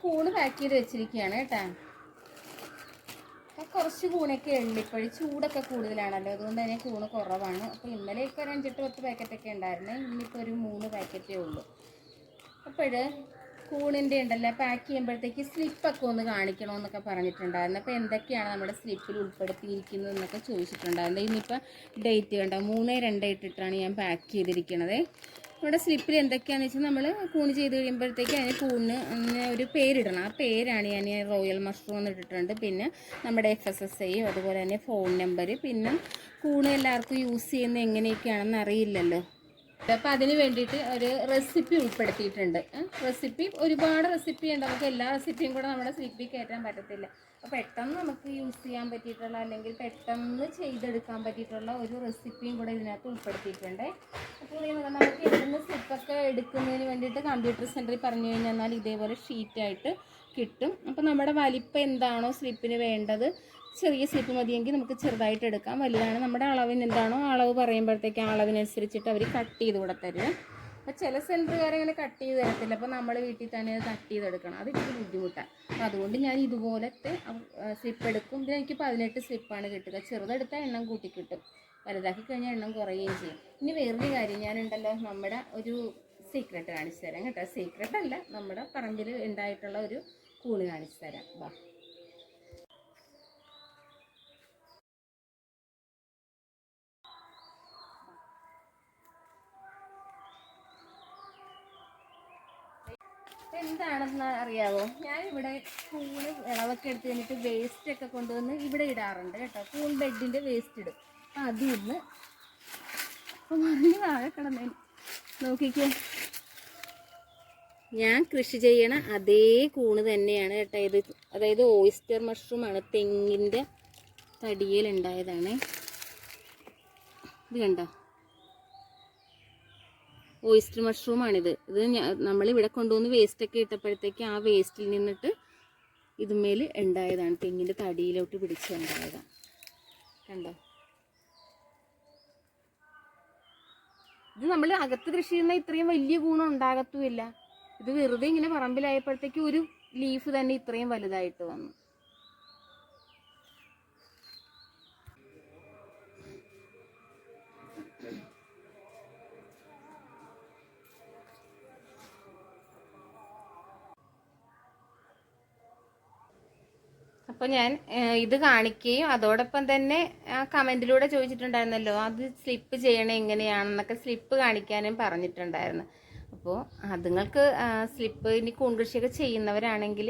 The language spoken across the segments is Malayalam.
കൂണ് പാക്ക് ചെയ്ത് വെച്ചിരിക്കുകയാണ് കേട്ടോ. കുറച്ച് കൂണൊക്കെ ഉണ്ട് ഇപ്പോഴും, ചൂടൊക്കെ കൂടുതലാണല്ലോ, അതുകൊണ്ട് തന്നെ കൂണ് കുറവാണ്. അപ്പോൾ ഇന്നലെയൊക്കെ ഒരു 5-10 പാക്കറ്റൊക്കെ ഉണ്ടായിരുന്നു, ഇന്നിപ്പോൾ ഒരു 3 പാക്കറ്റേ ഉള്ളൂ. അപ്പോൾ കൂണിൻ്റെ ഉണ്ടല്ലോ പാക്ക് ചെയ്യുമ്പോഴത്തേക്ക് സ്ലിപ്പൊക്കെ ഒന്ന് കാണിക്കണമെന്നൊക്കെ പറഞ്ഞിട്ടുണ്ടായിരുന്നു. അപ്പോൾ എന്തൊക്കെയാണ് നമ്മുടെ സ്ലിപ്പിൽ ഉൾപ്പെടുത്തിയിരിക്കുന്നത് എന്നൊക്കെ ചോദിച്ചിട്ടുണ്ടായിരുന്നു. ഇന്നിപ്പോൾ ഡേറ്റ് കണ്ടോ, 3/2 ഇട്ടിട്ടാണ് ഞാൻ പാക്ക് ചെയ്തിരിക്കുന്നത്. നമ്മുടെ സ്ലിപ്പിൽ എന്തൊക്കെയാണെന്ന് വെച്ചാൽ നമ്മൾ കൂണ് ചെയ്ത് കഴിയുമ്പോഴത്തേക്ക് അതിന് കൂണിന് ഒരു പേരിടണം. ആ പേരാണ് ഞാൻ റോയൽ മഷ്റൂം എന്ന് ഇട്ടിട്ടുണ്ട്. പിന്നെ നമ്മുടെ FSSAI, അതുപോലെ തന്നെ ഫോൺ നമ്പർ, പിന്നെ കൂണ് എല്ലാവർക്കും യൂസ് ചെയ്യുന്നത് എങ്ങനെയൊക്കെയാണെന്ന് അറിയില്ലല്ലോ. അപ്പോൾ അതിന് വേണ്ടിയിട്ട് ഒരു റെസിപ്പി ഉൾപ്പെടുത്തിയിട്ടുണ്ട്. റെസിപ്പി ഒരുപാട് റെസിപ്പി ഉണ്ട്, നമുക്ക് എല്ലാ റെസിപ്പിയും കൂടെ നമ്മുടെ സ്ലിപ്പിൽ കയറ്റാൻ പറ്റത്തില്ല. അപ്പോൾ പെട്ടെന്ന് നമുക്ക് യൂസ് ചെയ്യാൻ പറ്റിയിട്ടുള്ള, അല്ലെങ്കിൽ പെട്ടെന്ന് ചെയ്തെടുക്കാൻ പറ്റിയിട്ടുള്ള ഒരു റെസിപ്പിയും കൂടെ ഇതിനകത്ത് ഉൾപ്പെടുത്തിയിട്ടുണ്ട്. അപ്പോൾ നമുക്ക് ഇവിടുന്ന് സ്ലിപ്പൊക്കെ എടുക്കുന്നതിന് വേണ്ടിയിട്ട് കമ്പ്യൂട്ടർ സെൻറ്ററിൽ പറഞ്ഞു കഴിഞ്ഞാൽ ഇതേപോലെ ഷീറ്റായിട്ട് കിട്ടും. അപ്പോൾ നമ്മുടെ വലിപ്പം എന്താണോ സ്ലിപ്പിന് വേണ്ടത്, ചെറിയ സ്ലിപ്പ് മതിയെങ്കിൽ നമുക്ക് ചെറുതായിട്ട് എടുക്കാം. വലുതാണ് നമ്മുടെ അളവിന് എന്താണോ അളവ് പറയുമ്പോഴത്തേക്ക് ആ അളവിനനുസരിച്ചിട്ട് അവർ കട്ട് ചെയ്ത് കൂടെ തരും. അപ്പോൾ ചില സെൻറ്ററുകാരങ്ങനെ കട്ട് ചെയ്ത് തരത്തില്ല, അപ്പോൾ നമ്മൾ വീട്ടിൽ തന്നെ അത് കട്ട് ചെയ്തെടുക്കണം. അത് ഇച്ചിരി ബുദ്ധിമുട്ടാണ്. അപ്പോൾ അതുകൊണ്ട് ഞാൻ ഇതുപോലത്തെ സ്ലിപ്പ് എടുക്കും. ഇതിന് എനിക്ക് 18 സ്ലിപ്പാണ് കിട്ടുക. ചെറുതെടുത്താൽ എണ്ണം കൂട്ടി കിട്ടും, വലുതാക്കി കഴിഞ്ഞാൽ എണ്ണം കുറയുകയും ചെയ്യും. ഇനി വേറൊരു കാര്യം, ഞാനുണ്ടല്ലോ നമ്മുടെ ഒരു സീക്രട്ട് കാണിച്ചു തരാം കേട്ടോ. സീക്രട്ട് അല്ല, നമ്മുടെ പറമ്പിൽ ഉണ്ടായിട്ടുള്ള ഒരു കൂണ് കാണിച്ചു തരാം. വാ. എന്താണെന്ന് അറിയാവോ, ഞാനിവിടെ കൂണ് ഇളവൊക്കെ എടുത്ത് കഴിഞ്ഞിട്ട് വേസ്റ്റൊക്കെ കൊണ്ടുവന്ന് ഇവിടെ ഇടാറുണ്ട് കേട്ടോ. കൂൺ ബെഡിൻ്റെ വേസ്റ്റ് ഇടും. അപ്പം അതിൽ നിന്ന് അപ്പം മറിഞ്ഞ് താഴെ കിടന്നേ നോക്കിക്കോ. ഞാൻ കൃഷി ചെയ്യണ അതേ കൂണ് തന്നെയാണ് കേട്ടോ ഇത്. അതായത് ഓയിസ്റ്റർ മഷ്റൂമാണ്, തെങ്ങിൻ്റെ തടിയിലുണ്ടായതാണ്. ഇത് കണ്ടോ, ഓയിസ്റ്റർ മഷ്റൂമാണിത്. ഇത് നമ്മളിവിടെ കൊണ്ടുവന്ന് വേസ്റ്റൊക്കെ ഇട്ടപ്പോഴത്തേക്ക് ആ വേസ്റ്റിൽ നിന്നിട്ട് ഇതുമേൽ ഉണ്ടായതാണ്, തെങ്ങിൻ്റെ തടിയിലോട്ട് പിടിച്ചുണ്ടായതാണ്. കണ്ടോ, ഇത് നമ്മൾ അകത്ത് കൃഷി ചെയ്യുന്ന ഇത്രയും വലിയ ഗുണം ഉണ്ടാകത്തുമില്ല. ഇത് വെറുതെ ഇങ്ങനെ പറമ്പിലായപ്പോഴത്തേക്ക് ഒരു ലീഫ് തന്നെ ഇത്രയും വലുതായിട്ട് വന്നു. അപ്പോൾ ഞാൻ ഇത് കാണിക്കുകയും അതോടൊപ്പം തന്നെ കമൻറ്റിലൂടെ ചോദിച്ചിട്ടുണ്ടായിരുന്നല്ലോ അത് സ്ലിപ്പ് ചെയ്യണേ എങ്ങനെയാണെന്നൊക്കെ സ്ലിപ്പ് കാണിക്കാനും പറഞ്ഞിട്ടുണ്ടായിരുന്നു. അപ്പോൾ അതുങ്ങൾക്ക് സ്ലിപ്പ് ഇനി കൂൺകൃഷിയൊക്കെ ചെയ്യുന്നവരാണെങ്കിൽ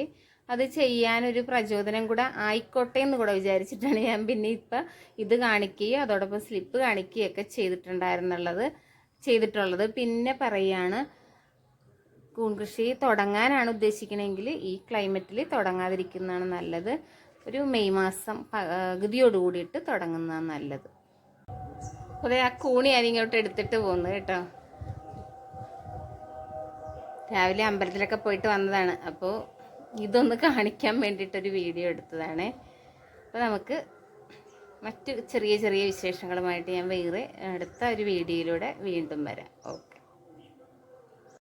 അത് ചെയ്യാനൊരു പ്രചോദനം കൂടെ ആയിക്കോട്ടെ എന്ന് കൂടെ വിചാരിച്ചിട്ടാണ് ഞാൻ പിന്നെ ഇപ്പം ഇത് കാണിക്കുകയും അതോടൊപ്പം സ്ലിപ്പ് കാണിക്കുകയൊക്കെ ചെയ്തിട്ടുള്ളത്. പിന്നെ പറയുകയാണ്, കൂൺകൃഷി തുടങ്ങാനാണ് ഉദ്ദേശിക്കണമെങ്കിൽ ഈ ക്ലൈമറ്റിൽ തുടങ്ങാതിരിക്കുന്നതാണ് നല്ലത്. ഒരു മെയ് മാസം പകുതിയോട് കൂടിയിട്ട് തുടങ്ങുന്നതാണ് നല്ലത്. അതെ, ആ കൂണി ഞാനിങ്ങോട്ട് എടുത്തിട്ട് പോകുന്നു കേട്ടോ. രാവിലെ അമ്പലത്തിലൊക്കെ പോയിട്ട് വന്നതാണ്, അപ്പോൾ ഇതൊന്ന് കാണിക്കാൻ വേണ്ടിയിട്ടൊരു വീഡിയോ എടുത്തതാണ്. അപ്പോൾ നമുക്ക് മറ്റു ചെറിയ ചെറിയ വിശേഷങ്ങളുമായിട്ട് ഞാൻ വേറെ അടുത്ത ഒരു വീഡിയോയിലൂടെ വീണ്ടും വരാം. ഓക്കെ.